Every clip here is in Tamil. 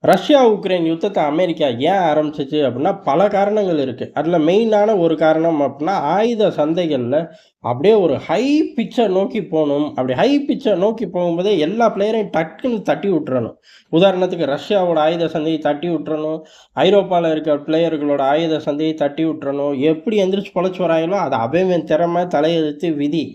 ரஷ்யா, உக்ரைன் யுத்தத்த அமெரிக்கா ஏன் ஆரம்பிச்சுச்சு அப்டின்னா, பல காரணங்கள் இருக்கு. அதுல மெயினான ஒரு காரணம் அப்டின்னா, ஆயுத சந்தைகள்ல அப்படியே ஒரு ஹை பிட்ச்ச நோக்கி போணும். அப்படி ஹை பிட்ச்ச நோக்கி போகும்போதே எல்லா பிளேயரையும் டக்குன்னு தட்டி விட்டுறணும். உதாரணத்துக்கு ரஷ்யாவோட ஆயுத சந்தையை தட்டி விட்டுறணும். ஐரோப்பால இருக்க பிளேயர்களோட ஆயுத சந்தையை தட்டி விட்டுறணும். எப்படி எந்திரிச்சு பொழச்சு வராங்களோ, அது அவன் திறமை, தலையெழுத்து, விதி.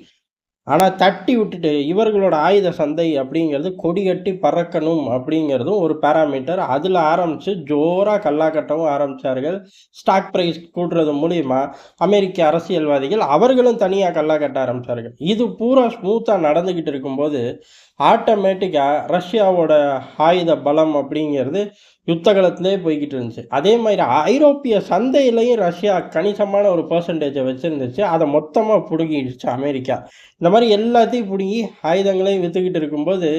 ஆனா தட்டி விட்டுட்டு, இவர்களோட ஆயுத சந்தை அப்படிங்கிறது கொடிகட்டி பறக்கணும் அப்படிங்கிறதும் ஒரு பாராமீட்டர். அதுல ஆரம்பிச்சு ஜோரா கல்லா கட்டவும் ஆரம்பிச்சார்கள். ஸ்டாக் பிரைஸ் கூட்டுறது மூலியமா அமெரிக்க அரசியல்வாதிகள் அவர்களும் தனியா கல்லா கட்ட ஆரம்பிச்சார்கள். இது பூரா ஸ்மூத்தா நடந்துகிட்டு இருக்கும்போது, ஆட்டோமேட்டிக்கா ரஷ்யாவோட ஆயுத பலம் அப்படிங்கிறது யுத்த காலத்திலே போய்க்கிட்டு இருந்துச்சு. அதே மாதிரி ஐரோப்பிய சந்தையிலயும் ரஷ்யா கணிசமான ஒரு பெர்சன்டேஜ வச்சிருந்துச்சு. அத மொத்தமா புடுங்கிடுச்சு அமெரிக்கா. இந்த மாரி எல்லாத்தையும் புடுங்கி ஆயுதங்களையும் வித்துக்கிட்டு இருக்கும்போது,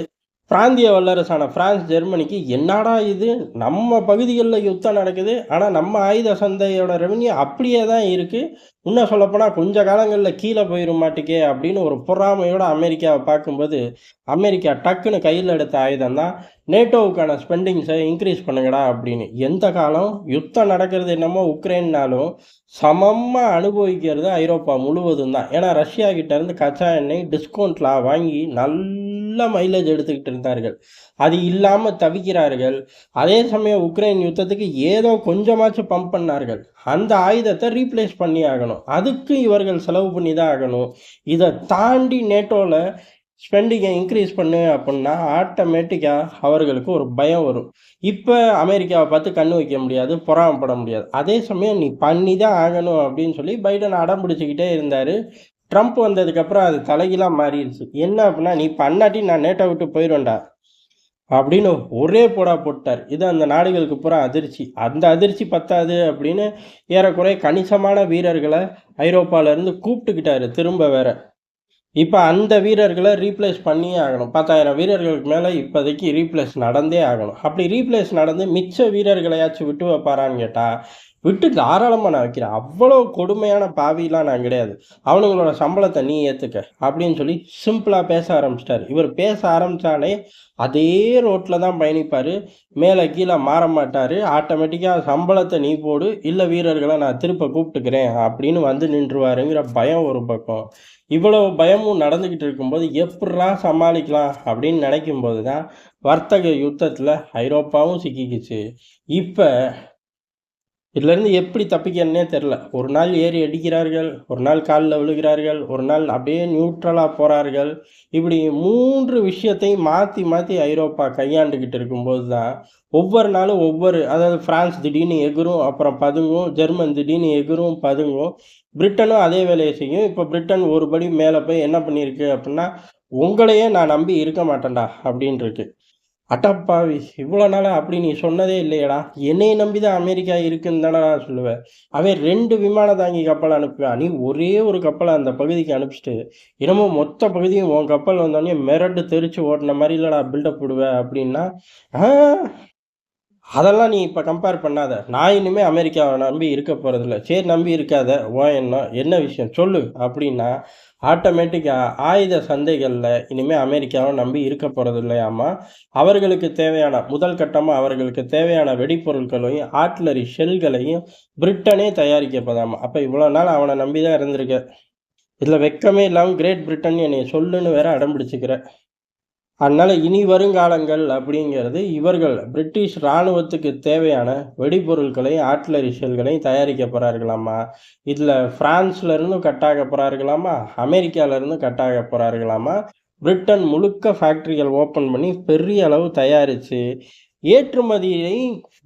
பிராந்திய வல்லரசான பிரான்ஸ், ஜெர்மனிக்கு என்னடா இது! நம்ம பகுதிகள்ல யுத்தம் நடக்குது. ஆனா நம்ம ஆயுத சந்தையோட ரெவென்யூ அப்படியே தான் இருக்கு. இன்னும் சொல்லப்போனா கொஞ்ச காலங்கள்ல கீழ போயிரும் மாட்டுக்கே அப்படின்னு ஒரு பொறாமையோட அமெரிக்காவ பார்க்கும்போது, அமெரிக்கா டக்குன்னு கையில எடுத்த ஆயுதம் தான் நேட்டோவுக்கான ஸ்பெண்டிங்ஸ இன்கிரீஸ் பண்ணுங்கடா அப்படின்னு. எந்த காலம் யுத்தம் நடக்கிறது என்னமோ உக்ரைன்னாலும், சமமா அனுபவிக்கிறது ஐரோப்பா முழுவதும் தான். ஏன்னா ரஷ்யா கிட்ட இருந்து கச்சா எண்ணெய் டிஸ்கவுண்ட்ல வாங்கி நல்ல மைலேஜ் எடுத்துக்கிட்டு இருந்தார்கள். அது இல்லாம தவிக்கிறார்கள். அதே சமயம் உக்ரைன் யுத்தத்துக்கு ஏதோ கொஞ்சமாச்சும் பம்ப் பண்ணார்கள். அந்த ஆயுதத்த ரீப்ளேஸ் பண்ணி ஆகணும். அதுக்கு இவர்கள் செலவு பண்ணி தான் ஆகணும். இத தாண்டி நேட்டோல ஸ்பெண்டிங்கை இன்க்ரீஸ் பண்ணு அப்புட்ன்னா, ஆட்டோமேட்டிக்கா அவர்களுக்கு ஒரு பயம் வரும். இப்ப அமெரிக்காவ பார்த்து கண்ணு வைக்க முடியாது, பொறாமப்பட முடியாது. அதே சமயம் நீ பண்ணி தான் ஆகணும் அப்படின்னு சொல்லி பைடன் அடம் பிடிச்சுக்கிட்டே இருந்தாரு. ட்ரம்ப் வந்ததுக்கப்புறம் அது தலைகீழா மாறிருச்சு. என்ன அப்புட்ன்னா, "நீ பண்ணாட்டி நான் நேட்டோ விட்டு போயிருவேன்டா" அப்படின்னு ஒரே போடா போட்டார். இது அந்த நாடுகளுக்கு பூரா அதிர்ச்சி. அந்த அதிர்ச்சி பத்தாது அப்படின்னு ஏறக்குறைய கணிசமான வீரர்கள ஐரோப்பால இருந்து கூப்பிட்டுக்கிட்டாரு திரும்ப வேற. இப்ப அந்த வீரர்கள ரீப்ளேஸ் பண்ணியே ஆகணும். 10,000 வீரர்களுக்கு மேல இப்போதைக்கு ரீப்ளேஸ் நடந்தே ஆகணும். அப்படி ரீப்ளேஸ் நடந்து மிச்ச வீரர்களையாச்சும் விட்டு வைப்பாரான்னு கேட்டா, விட்டு தாராளமா நான் வைக்கிறேன். அவ்வளோ கொடுமையான பாவிலாம் நான் கிடையாது. அவனுங்களோட சம்பளத்த நீ ஏத்துக்க. அப்படின்னு சொல்லி சிம்பிளா பேச ஆரம்பிச்சுட்டாரு. இவர் பேச ஆரம்பிச்சாலே அதே ரோட்ல தான் பயணிப்பாரு. மேல கீழ மாற மாட்டாரு. ஆட்டோமேட்டிக்கா சம்பளத்த நீ போடு, இல்ல வீரர்கள நான் திருப்ப கூப்பிட்டுக்கிறேன் அப்படின்னு வந்து நின்றுவாருங்கிற பயம் ஒரு பக்கம். இவ்வளவு பயமும் நடந்துகிட்டு இருக்கும்போது, எப்புட்றா சமாளிக்கலாம் அப்படின்னு நினைக்கும்போது தான், வர்த்தக யுத்தத்துல ஐரோப்பாவும் சிக்கிக்கிச்சு. இப்ப இதுலேருந்து எப்படி தப்பிக்கிறதுன்னே தெரில. ஒரு நாள் ஏறி அடிக்கிறார்கள், ஒரு நாள் கால்ல விழுகிறார்கள், ஒரு நாள் அப்படியே நியூட்ரலா போறார்கள். இப்படி 3 விஷயத்தையும் மாத்தி மாத்தி ஐரோப்பா கையாண்டுகிட்டு இருக்கும்போது தான், ஒவ்வொரு நாளும் ஒவ்வொரு அதாவது பிரான்ஸ் திடீர்னு எகிரும், அப்புறம் பதுங்கும். ஜெர்மன் திடீர்னு எகிரும், பதுங்கும். பிரிட்டனும் அதே வேலைய செய்யும். இப்ப பிரிட்டன் ஒரு படி மேல போய் என்ன பண்ணியிருக்கு அப்படின்னா, "உங்களையே நான் நம்பி இருக்க மாட்டேன்டா" அப்படின்ருக்கு. அடப்பாவி! இவ்வளோ நாளா அப்படி நீ சொன்னதே இல்லையேடா! என்னைய நம்பி தான் அமெரிக்கா இருக்குன்னு தானடா சொல்லுவ. அவன் 2 விமான தாங்கி கப்பல் அனுப்புவான். நீ ஒரே ஒரு கப்பல அந்த பகுதிக்கு அனுப்பிச்சுட்டு, என்னமோ மொத்த பகுதியும் உன் கப்பல் வந்தோனே மிரண்டு தெறிச்சு ஓடுன மாரிலடா பில்டப் விடுவ அப்படின்னா, ஆ அதெல்லாம் நீ இப்ப கம்பேர் பண்ணாத. நான் இனிமே அமெரிக்காவ நம்பி இருக்க போறதில்ல. சரி நம்பி இருக்காத. உன் எண்ணம். என்ன விஷயம் சொல்லு அப்படின்னா, ஆட்டோமேட்டிக்கா ஆயுத சந்தைகள்ல இனிமே அமெரிக்காவ நம்பி இருக்க போறதில்லையாமா. அவர்களுக்கு தேவையான முதல் கட்டமா அவர்களுக்கு தேவையான வெடிப்பொருட்களையும், ஆர்ட்டிலரி ஷெல்களையும் பிரிட்டனே தயாரிக்க போதாமா. அப்ப இவ்வளோ நாள் அவன நம்பி தான் இருந்திருக்க. இதுல வெட்கமே இல்லாம கிரேட் பிரிட்டன் என்னைய சொல்லுன்னு வேற அடம் பிடிச்சுக்கிற. அதனால இனி வருங்காலங்கள் அப்படிங்கிறது இவர்கள் பிரிட்டிஷ் இராணுவத்துக்கு தேவையான வெடிபொருட்களையும், ஆர்ட்டிலரி ஷெல்களையும் தயாரிக்க போறார்களாமா. இதுல பிரான்ஸ்ல இருந்தும் கட்டாக போறார்களாமா, அமெரிக்கால இருந்தும் கட்டாக போறார்களாமா. பிரிட்டன் முழுக்க ஃபேக்டரிகள் ஓப்பன் பண்ணி பெரிய அளவு தயாரிச்சு, ஏற்றுமதியை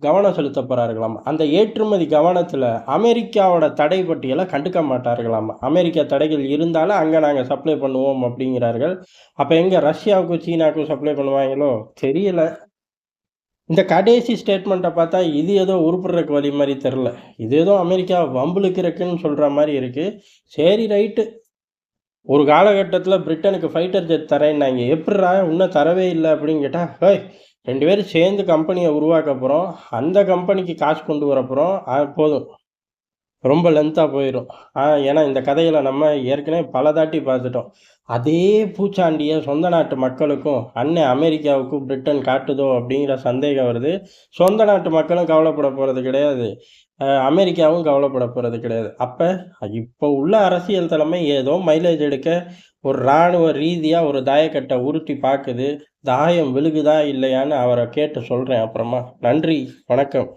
கவனம் செலுத்தப் போறார்களாம். அந்த ஏற்றுமதி கவனத்துல அமெரிக்காவோட தடை பட்டியல கண்டுக்க மாட்டார்களாம். அமெரிக்கா தடைகள் இருந்தாலும் அங்க நாங்க சப்ளை பண்ணுவோம் அப்படிங்கிறார்கள். அப்ப எங்க ரஷ்யாவுக்கும், சீனாவுக்கும் சப்ளை பண்ணுவாங்களோ? தெரியல. இந்த கடைசி ஸ்டேட்மெண்ட்ட பார்த்தா இது ஏதோ உருப்படுறக்கு வழி மாரி தெர்ல. இது ஏதோ அமெரிக்கா வம்பிழுக்கிறக்குன்னு சொல்ற மாரி இருக்கு. சரி ரைட்டு. ஒரு காலகட்டத்தில பிரிட்டனுக்கு ஃபைட்டர் ஜெட் தரேன்னாய்ங்க. எப்புட்றா இன்னும் தரவே இல்ல அப்படின்னு கேட்டா, "ஹேய் 2 பேரும் சேர்ந்து கம்பெனிய உருவாக்க போறோம். அந்த கம்பெனிக்கு காசு கொண்டு வரப்போறோம். போதும்." ரொம்ப லென்த்தா போயிரும். ஏன்னா இந்த கதைகள நம்ம ஏற்கனவே பல தாட்டி பார்த்துட்டோம். அதே பூச்சாண்டிய சொந்த நாட்டு மக்களுக்கும், அண்ணன் அமெரிக்காவுக்கும் பிரிட்டன் காட்டுதோ அப்படிங்கிற சந்தேகம் வருது. சொந்த நாட்டு மக்களும் கவலைப்பட போறது கிடையாது. அமெரிக்காவும் கவலைப்பட போறது கிடையாது. அப்ப இப்போ உள்ள அரசியல் தலைமை ஏதோ மைலேஜ் எடுக்க ஒரு ராணுவ ரீதியா ஒரு தாயக்கட்ட உருட்டி பாக்குது. தாயம் விழுகுதா இல்லையான்னு அவர கேட்டு சொல்றேன் அப்புறமா. நன்றி, வணக்கம்.